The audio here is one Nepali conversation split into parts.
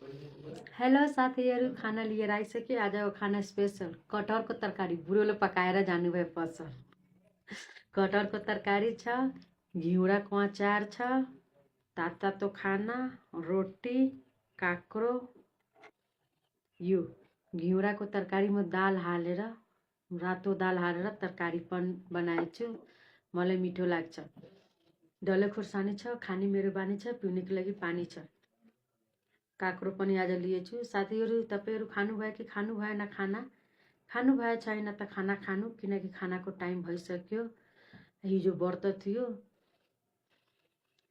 हेलो साथीहरू, खाना लिएर आइसके। आजको खाना स्पेसल कटहरको तरकारी। बुढोले पकाएर जानुभयो पसल। कटहरको तरकारी छ, घिउराको अचार छ, तातो खाना, रोटी, काँक्रो। यो घिउराको तरकारीमा दाल हालेर, रातो दाल हालेर तरकारी बनाएछु। मलाई मिठो लाग्छ। डल्ले खुर्सानी छ, खाने मेरो बानी छ, पिउनेको लागि पानी छ। काँक्रो पनि आज लिएछु। साथीहरू, तपाईँहरू खानुभयो कि खानु भएन खाना? खानु भए छैन त खाना खानु, किनकि खानाको टाइम भइसक्यो। हिजो व्रत थियो।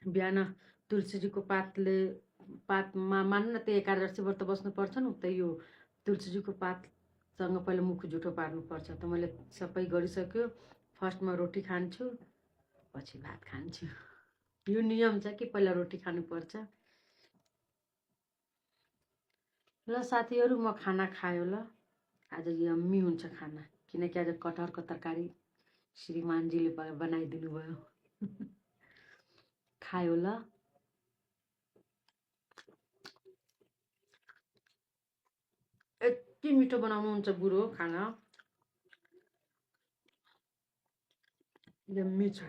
बिहान तुलसीजीको पातमा मान्नु न, त्यो एकादशी व्रत बस्नुपर्छ नि, त यो तुलसीजीको पातसँग पहिला मुख जुठो पार्नुपर्छ। त मैले सबै गरिसक्यो। फर्स्टमा रोटी खान्छु, पछि भात खान्छु। यो नियम छ कि पहिला रोटी खानुपर्छ। ल साथीहरू, म खाना खायो ल। आज यम्मी हुन्छ खाना, किनकि आज कटहरको तरकारी श्रीमानजीले बनाइदिनु भयो। खायो ल। यति मिठो बनाउनुहुन्छ बुढो खाना, यम्मी छ।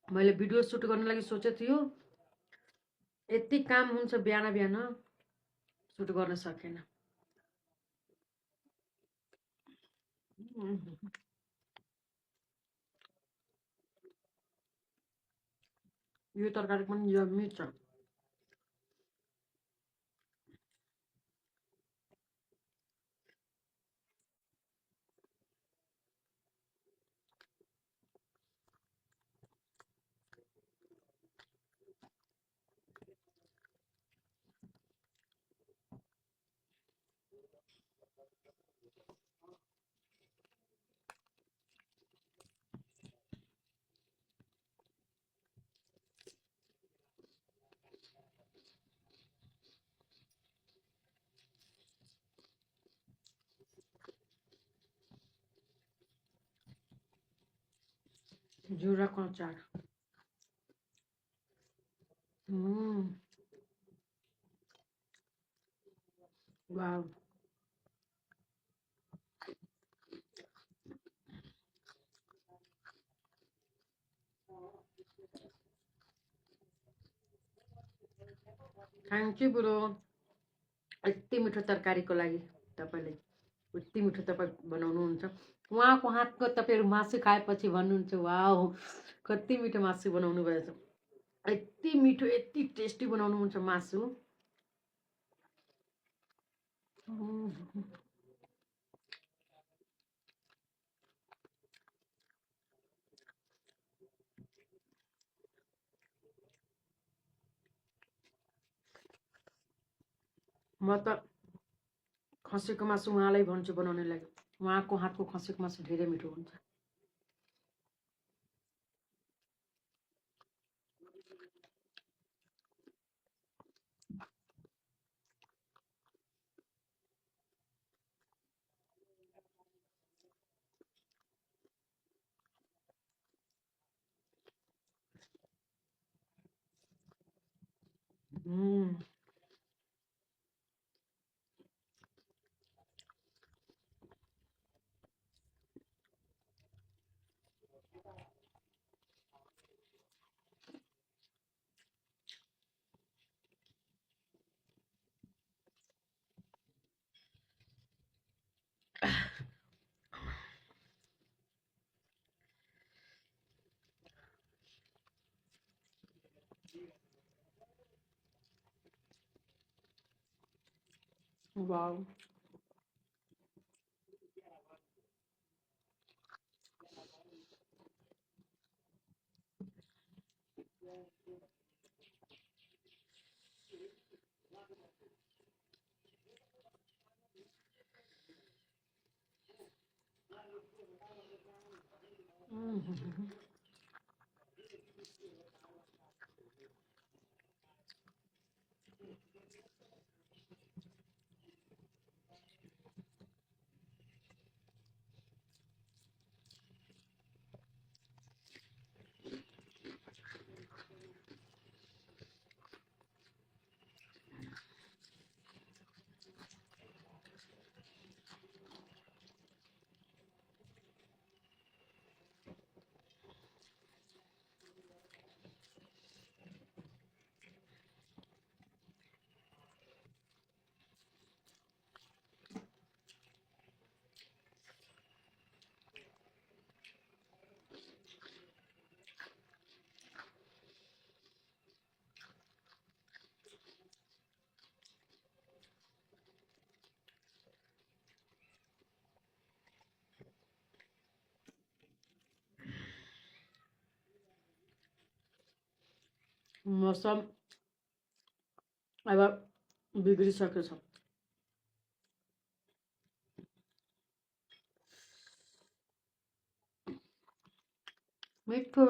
मैले भिडियो सुट गर्न लागि सोचेको थियो, यति काम हुन्छ बिहान बिहान, सुट गर्न सकेन। यो तरकारी पनि यम्मी छ। घिउराको अचार। वाव। थ्याङ्क यू बुढो, यति मिठो तरकारीको लागि। तपाईँले यति मिठो तपाईँ बनाउनुहुन्छ। उहाँको हातको तपाईँहरू मासु खाएपछि भन्नुहुन्छ, वाउ कति मिठो मासु बनाउनु भएछ। यति मिठो, यति टेस्टी बनाउनुहुन्छ मासु। म त खसीको मासु उहाँलाई भन्छु बनाउने लागि। उहाँको हातको खसीको मासु धेरै मिठो हुन्छ। वाव। मौसम अब बिग्रिसकेको छ। मिठो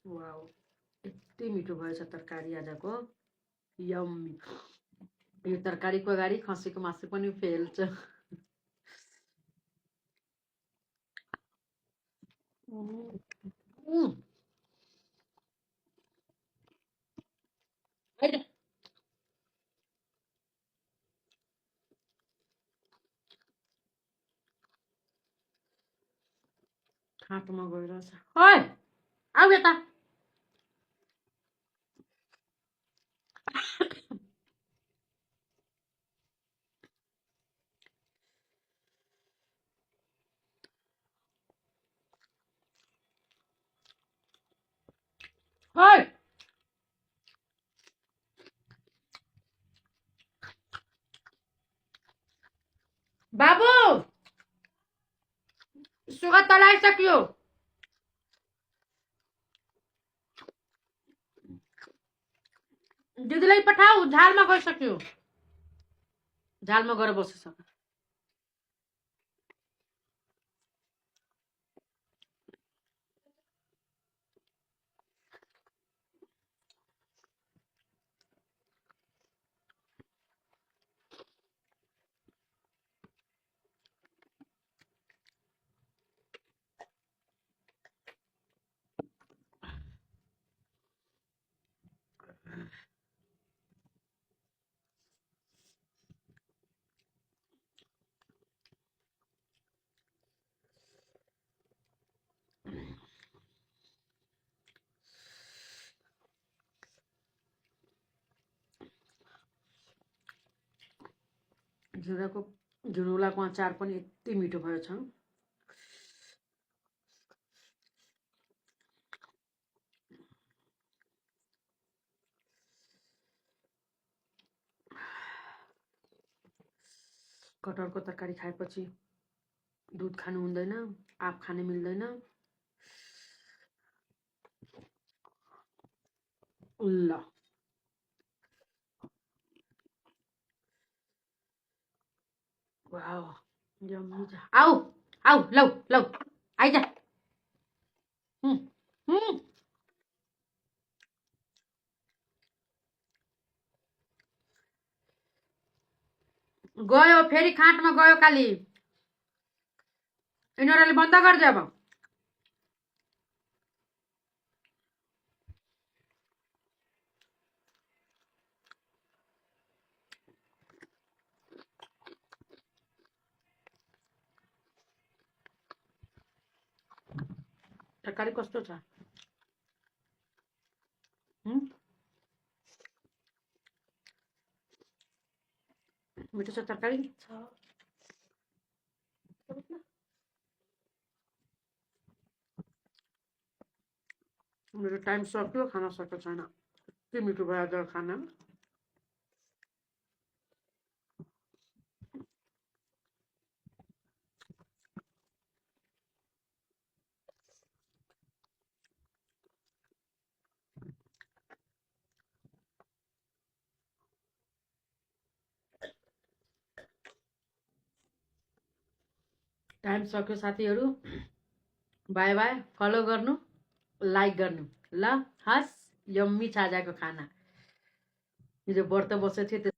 वाउ, यति मिठो भएछ तरकारी आजको। यम्मी। यो तरकारीको अगाडि खसीको मासु पनि फेल छ। खाँटोमा गइरहेछ। ओइ आऊ यता। ओइ बाबु, सुगा तलाइसक्यो। दिदीलाई पठाऊ, झालमा गइसक्यो। झालमा गएर बसेछ। झुरुलाको अचार पनि यति मिठो भएछ। कटहरको तरकारी खाएपछि दुध खानु हुँदैन, आँप खान मिल्दैन। ल वाउ, यम्मी छ। आऊ आऊ, लौ लौ आइजा। गयो फेरि खाँटमा गयो काली। यिनीहरूले बन्द गरिदियो अब। तरकारी कस्तो छ? मिठो छ तरकारी। मेरो टाइम सक्यो, खाना सकेको छैन। यति मिठो भयो आज खाना। टाइम सक्यो साथीहरू। By by. फलो गर्नु, लाइक गर्नु ल। हस्, यम्मी छ आजको खाना। हिजो व्रत बसेको थियो।